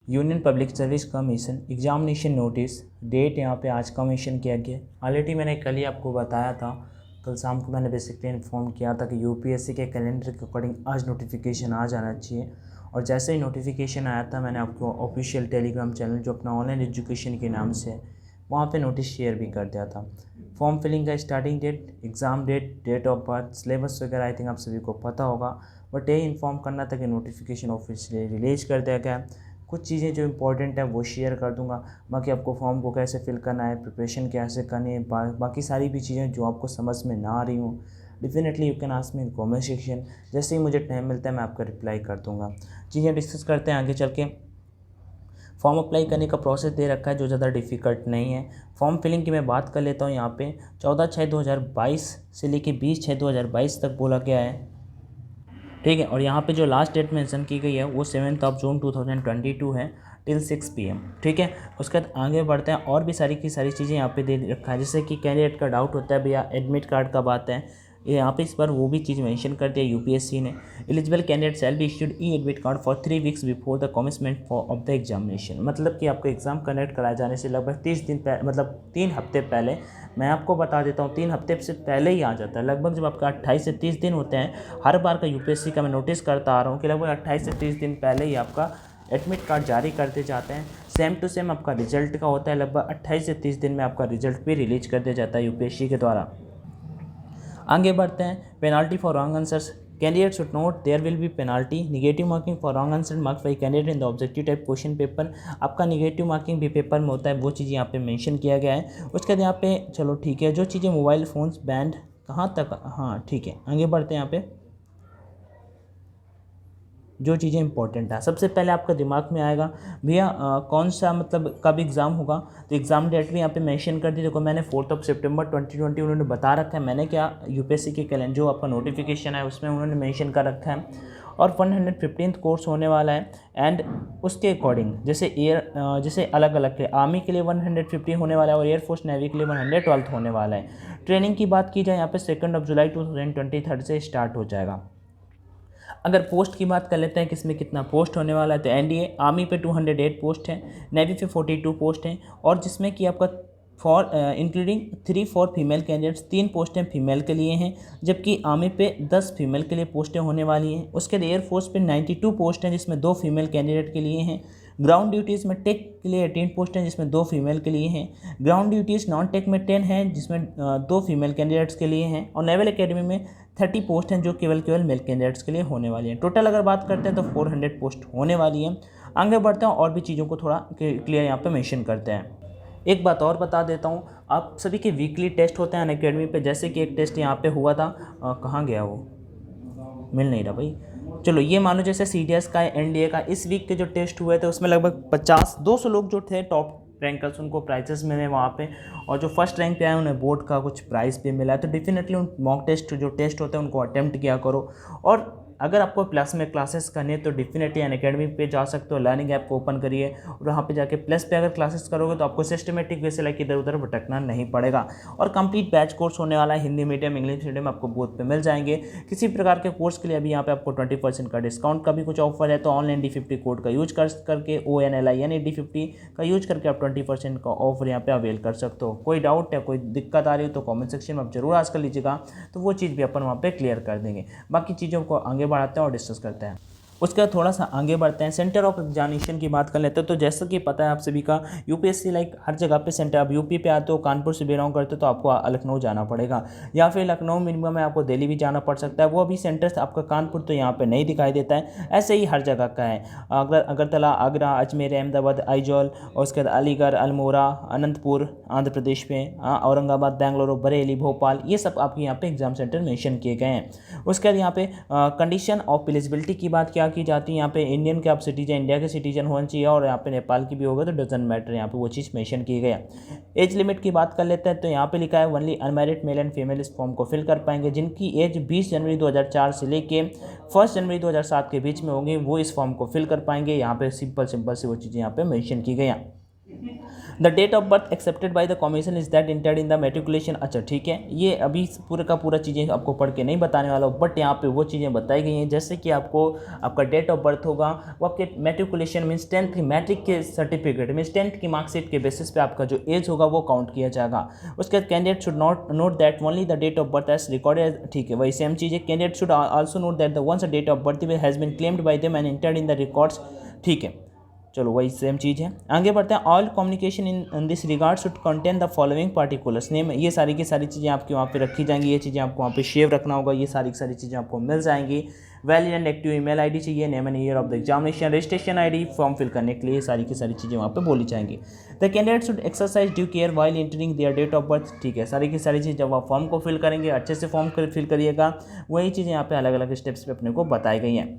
Union public service commission examination notice date यहाँ पे आज का मेंशन किया गया है। ऑलरेडी मैंने कल ही आपको बताया था, कल शाम को मैंने बेसिकली इन्फॉर्म किया था कि यूपीएससी के कैलेंडर के अकॉर्डिंग आज नोटिफिकेशन आ जाना चाहिए। और जैसे ही नोटिफिकेशन आया था मैंने आपको ऑफिशियल टेलीग्राम चैनल जो अपना ऑनलाइन एजुकेशन के नाम से है वहाँ पे नोटिस शेयर भी कर दिया था। फॉर्म फिलिंग का starting date, exam date, date of birth, syllabus वगैरह आई थिंक आप सभी को पता होगा। बट यही इन्फॉर्म करना था कि नोटिफिकेशन ऑफिशियली रिलीज कर दिया गया है। कुछ चीज़ें जो इंपॉर्टेंट है वो शेयर कर दूंगा, बाकी आपको फॉर्म को कैसे फिल करना है, प्रिपरेशन कैसे करनी है, बाकी सारी भी चीज़ें जो आपको समझ में ना आ रही हूँ definitely you can ask me in comment section. जैसे ही मुझे टाइम मिलता है मैं आपका रिप्लाई कर दूंगा। चीज़ें डिस्कस करते हैं आगे चल के। फॉर्म अप्लाई करने का प्रोसेस दे रखा है जो ज़्यादा डिफ़िकल्ट नहीं है। फॉर्म फिलिंग की मैं बात कर लेता हूँ। यहाँ पे 14/6/2022 से लेके 20/6/2022 तक बोला गया है, ठीक है। और यहाँ पे जो लास्ट डेट मेंशन की गई है वो 7 जून 2022 है टिल 6 PM, ठीक है। उसके बाद आगे बढ़ते हैं और भी सारी की सारी चीज़ें यहाँ पे दे रखा है। जैसे कि कैंडिडेट का डाउट होता है भैया एडमिट कार्ड कब आता है, ये यहाँ पे इस बार वो भी चीज़ मेंशन कर दिया यूपीएससी ने। Eligible candidate shall be issued E admit card for 3 weeks before the commencement of the examination. मतलब कि आपको एग्ज़ाम कंडक्ट कराए जाने से लगभग 30 दिन पहले, मतलब 3 हफ्ते पहले, मैं आपको बता देता हूँ 3 हफ्ते से पहले ही आ जाता है। लगभग जब आपका 28 से 30 दिन होते हैं, हर बार का यूपीएससी का मैं नोटिस करता आ रहा हूँ कि लगभग 28 से 30 दिन पहले ही आपका एडमिट कार्ड जारी करते जाते हैं। सेम टू सेम आपका रिजल्ट का होता है, लगभग 28 से 30 दिन में आपका रिजल्ट भी रिलीज कर दिया जाता है यूपीएससी के द्वारा। आगे बढ़ते हैं। Penalty for wrong answers, candidate should note there will be penalty. Negative marking for wrong answer marks by candidate in the objective type question paper. आपका निगेटिव मार्किंग भी पेपर में होता है, वो चीज़ यहाँ पे मेंशन किया गया है। उसके बाद यहाँ पे चलो ठीक है, जो चीज़ें मोबाइल फ़ोन्स बैंड कहाँ तक, हाँ ठीक है। आगे बढ़ते हैं। यहाँ पे जो चीज़ें इंपॉर्टेंट है, सबसे पहले आपका दिमाग में आएगा भैया कौन सा मतलब कब एग्ज़ाम होगा, तो एग्ज़ाम डेट भी यहाँ पे मेंशन कर दी। देखो मैंने 4 सितंबर 2020 उन्होंने बता रखा है। मैंने क्या यूपीएससी के कैलेंडर जो आपका नोटिफिकेशन है उसमें उन्होंने मेंशन कर रखा है। और 115th कोर्स होने वाला है। एंड उसके अकॉर्डिंग जैसे जैसे अलग अलग के आर्मी के लिए 150 होने वाला है और एयरफोर्स नेवी के लिए 112 होने वाला है। ट्रेनिंग की बात की जाए यहाँ पे 2 जुलाई 2023 से स्टार्ट हो जाएगा। अगर पोस्ट की बात कर लेते हैं किसमें कितना पोस्ट होने वाला है, तो एनडीए आर्मी पे 208 पोस्ट है, नेवी पे 42 पोस्ट हैं, और जिसमें कि आपका for including 3 for female candidates 3 पोस्टें फीमेल के लिए हैं, जबकि आर्मी पे 10 फीमेल के लिए पोस्टें होने वाली हैं। उसके बाद एयरफोर्स पे 92 पोस्ट हैं जिसमें 2 फीमेल कैंडिडेट के लिए हैं। ग्राउंड ड्यूटीज़ में टेक के लिए 18 पोस्ट हैं जिसमें 2 फीमेल के लिए हैं। ग्राउंड ड्यूटीज़ नॉन टेक में 10 हैं जिसमें 2 फीमेल कैंडिडेट्स के लिए हैं। और नेवल एकेडमी में 30 पोस्ट हैं जो केवल मेल कैंडिडेट्स के लिए होने वाली हैं। टोटल अगर बात करते हैं तो 400 पोस्ट होने वाली हैं। आगे बढ़ते हैं और भी चीज़ों को थोड़ा क्लियर यहाँ पे मेंशन करते हैं। एक बात और बता देता हूँ, आप सभी के वीकली टेस्ट होते हैं अनअकैडमी पे। जैसे कि एक टेस्ट यहाँ पे हुआ था, कहाँ गया वो, मिल नहीं रहा भाई। चलो ये मानो जैसे सीडीएस का एनडीए का इस वीक के जो टेस्ट हुए थे उसमें लगभग 50-200 लोग जो थे टॉप रैंकर्स उनको प्राइजेस मिले वहाँ पे, और जो फर्स्ट रैंक पे आए उन्हें बोर्ड का कुछ प्राइज़ भी मिला है। तो डेफिनेटली उन मॉक टेस्ट जो टेस्ट होते हैं उनको अटेम्प्ट किया करो। और अगर आपको प्लस में क्लासेस करनी है तो डेफिनेटली अनअकैडमी पे जा सकते हो, लर्निंग ऐप को ओपन करिए और वहाँ पे जाके प्लस पे अगर क्लासेस करोगे तो आपको सिस्टमेटिक वे से लाइक इधर उधर भटकना नहीं पड़ेगा। और कंप्लीट बैच कोर्स होने वाला है, हिंदी मीडियम इंग्लिश मीडियम आपको बोथ पे मिल जाएंगे। किसी प्रकार के कोर्स के लिए अभी यहाँ पे आपको 20% का डिस्काउंट का भी कुछ ऑफर है, तो ऑनलाइन D50 कोड का यूज करके ONLIN D50 का यूज करके आप 20% का ऑफर यहाँ पे अवेल कर सकते हो। कोई डाउट है, कोई दिक्कत आ रही हो तो कॉमेंट सेक्शन में आप जरूर आस्क कर लीजिएगा, तो वो चीज़ भी अपन वहाँ पे क्लियर कर देंगे। बाकी चीज़ों को आगे बढ़ाते हैं और डिस्कस करते हैं। उसके बाद थोड़ा सा आगे बढ़ते हैं, सेंटर ऑफ एग्जामिनेशन की बात कर लेते हैं। तो जैसा कि पता है आप सभी का यूपीएससी लाइक हर जगह पे सेंटर, आप यूपी पे आते हो, कानपुर से बिलोंग करते हो तो आपको लखनऊ जाना पड़ेगा, या फिर लखनऊ मिनिमम में आपको दिल्ली भी जाना पड़ सकता है। वो अभी सेंटर आपका कानपुर तो यहाँ पे नहीं दिखाई देता है, ऐसे ही हर जगह का है। अगरतला, आगरा, अजमेर, अहमदाबाद, आइजॉल, और उसके बाद अलीगढ़, अल्मोड़ा, अनंतपुर आंध्र प्रदेश में, औरंगाबाद, बेंगलुरु, बरेली, भोपाल, ये सब आपके यहाँ पे एग्जाम सेंटर मेंशन किए गए हैं। उसके बाद यहाँ पे कंडीशन ऑफ एलिजिबिलिटी की बात क्या की जाती है, यहाँ पे इंडियन के आप सिटीजन, इंडिया के सिटीजन होना चाहिए, और यहाँ पे नेपाल की भी होगा तो डजंट मैटर, यहाँ पे वो चीज़ मेंशन की गई है। एज लिमिट की बात कर लेते हैं, तो यहाँ पे लिखा है only unmarried male and female इस फॉर्म को फिल कर पाएंगे। जिनकी एज 20 जनवरी 2004 से लेके 1 जनवरी 2007 के बीच में होंगे वो इस फॉर्म को फिल कर पाएंगे। यहाँ पे सिंपल सी वो चीज़ें यहाँ पे मेंशन की गई हैं। The date of birth accepted by the commission is that entered in the matriculation. अच्छा ठीक है, ये अभी पूरे का पूरा चीज़ें आपको पढ़ के नहीं बताने वाला हूँ, बट यहाँ पे वो चीज़ें बताई गई हैं, जैसे कि आपको आपका डेट ऑफ बर्थ होगा वो आपके मेट्रिकुलेशन मीन्स 10th की मैट्रिक के सर्टिफिकेट मीन्स 10th की मार्कशीट के बेसिस पे आपका जो एज होगा वो काउंट किया जाएगा। उसके बाद candidate should not note that only the date of birth as recorded, ठीक है वही सेम चीज़ है। Candidate should also note that the once date of birth has been claimed by them and entered in the records, ठीक है चलो वही same चीज़ है। आगे बढ़ते हैं। All communication in this regard should contain the following particulars name, ये सारी की सारी चीज़ें आपकी वहाँ पे रखी जाएंगी, ये चीज़ें आपको वहाँ पे शेव रखना होगा, ये सारी की सारी चीज़ें आपको मिल जाएंगी। Valid and active email ID चाहिए, name and year of the examination, registration ID, form fill करने के लिए, सारी की सारी चीज़ें वहाँ पे बोली जाएंगी। The candidate should exercise due care while entering their date of birth, ठीक है सारी की सारी चीज़ जब आप फॉर्म को फिल करेंगे अच्छे से फॉर्म फिल करिएगा, वही चीज़ें यहाँ पे अलग अलग स्टेप्स पे अपने को बताई गई हैं,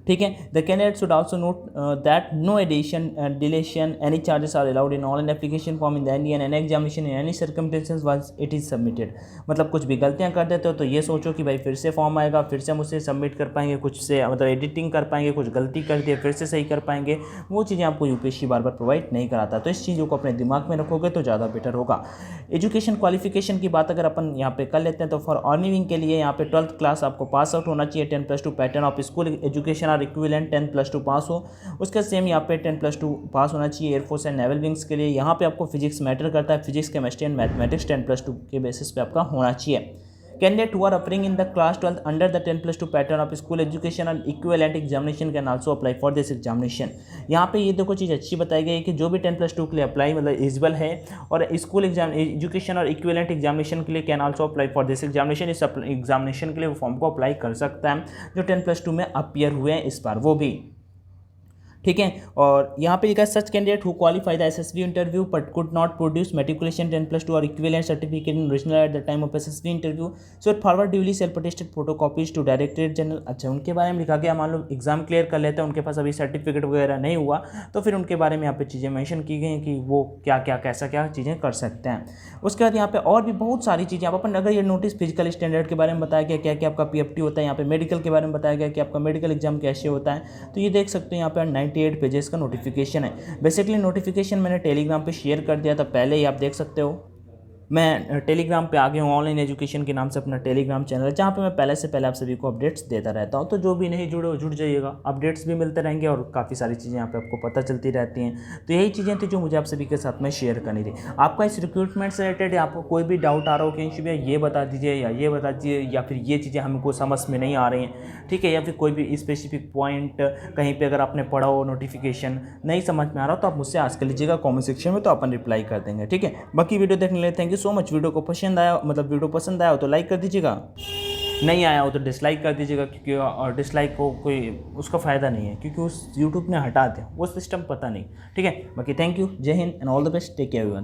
ठीक है। The candidate should also note that no addition deletion any charges are allowed in online application form in the Indian and examination in any circumstances was it is submitted. मतलब कुछ भी गलतियां कर देते हो तो ये सोचो कि भाई फिर से फॉर्म आएगा, फिर से हम उसे सबमिट कर पाएंगे, कुछ से मतलब एडिटिंग कर पाएंगे, कुछ गलती कर दिए फिर से सही कर पाएंगे, वो चीज़ें आपको यूपीएससी बार बार प्रोवाइड नहीं कराता। तो इस चीज़ों को अपने दिमाग में रखोगे तो ज़्यादा बेटर होगा। एजुकेशन क्वालिफिकेशन की बात अगर अपन यहाँ पे कर लेते हैं तो फॉर अर्निंग के लिए यहाँ पे 12th क्लास आपको पास आउट होना चाहिए, 10+2 पैटर्न ऑफ स्कूल एजुकेशन और इक्विवेलेंट 10+2 पास हो। उसके सेम यहाँ पे 10+2 पास होना चाहिए एयरफोर्स एंड नेवल विंग्स के लिए। यहाँ पे आपको फिजिक्स मैटर करता है, फिजिक्स केमिस्ट्री एंड मैथमेटिक्स 10+2 के बेसिस पे आपका होना चाहिए। Candidate who are appearing in the class 12th under the 10+2 pattern of school education and equivalent examination can also apply for this examination. यहाँ पे ये देखो चीज़ अच्छी बताई गई है कि जो भी 10+2 के लिए अप्लाई मतलब एलिजिबल है और स्कूल एग्जाम एजुकेशन और इक्विवेलेंट एग्जामिनेशन के लिए can also apply for this examination, इस एग्जामिनेशन के लिए वो फॉर्म को अप्लाई कर सकता है जो 10+2 में अपीयर हुए हैं इस बार वो भी, ठीक है। और यहाँ पे लिखा है such candidate who qualify the SSB interview but could not produce matriculation 10+2 और equivalent certificate in original at the time of SSB interview so it forward duly self attested photocopies to directorate general. अच्छा उनके बारे में लिखा गया, मान लो exam clear कर लेते हैं, उनके पास अभी सर्टिफिकेट वगैरह नहीं हुआ तो फिर उनके बारे में यहाँ पे चीज़ें मेंशन की गई हैं कि वो क्या क्या कैसा क्या चीज़ें कर सकते हैं। उसके बाद यहाँ पे और भी बहुत सारी चीज़ें आप अपन अगर ये नोटिस फिजिकल स्टैंडर्ड के बारे में बताया गया, क्या क्या आपका पीएफटी होता है, यहाँ पे मेडिकल के बारे में बताया गया कि आपका मेडिकल एग्जाम कैसे होता है, तो ये देख सकते हैं यहाँ पे 98 पेजेस का नोटिफिकेशन है। बेसिकली नोटिफिकेशन मैंने टेलीग्राम पे शेयर कर दिया था पहले ही, आप देख सकते हो मैं टेलीग्राम पे आ गया हूँ। ऑनलाइन एजुकेशन के नाम से अपना टेलीग्राम चैनल है जहाँ पे मैं पहले से पहले आप सभी को अपडेट्स देता रहता हूँ, तो जो भी नहीं जुड़े जुड़ जाइएगा, अपडेट्स भी मिलते रहेंगे और काफ़ी सारी चीज़ें यहाँ पे आपको पता चलती रहती हैं। तो यही चीज़ें थी जो मुझे आप सभी के साथ में शेयर करनी थी। आपका इस रिक्रूटमेंट से रिलेटेड आपको कोई भी डाउट आ रहा हो कि भैया ये बता दीजिए या ये बता दीजिए या फिर ये चीज़ें हमको समझ में नहीं आ रही हैं, ठीक है, या फिर कोई भी स्पेसिफिक पॉइंट कहीं पर अगर आपने पढ़ा हो नोटिफिकेशन नहीं समझ में आ रहा तो आप मुझसे आज कर लीजिएगा कॉमेंट सेक्शन में, तो अपन रिप्लाई कर देंगे, ठीक है। बाकी वीडियो देखने के लिए thank you so much. Video को पसंद आया मतलब वीडियो पसंद आया हो तो लाइक कर दीजिएगा, नहीं आया हो तो डिसलाइक कर दीजिएगा, क्योंकि और डिसलाइक को कोई उसका फ़ायदा नहीं है क्योंकि उस यूट्यूब ने हटा दिया, वो सिस्टम पता नहीं, ठीक है। बाकी थैंक यू, जय हिंद and all the best, take care everyone.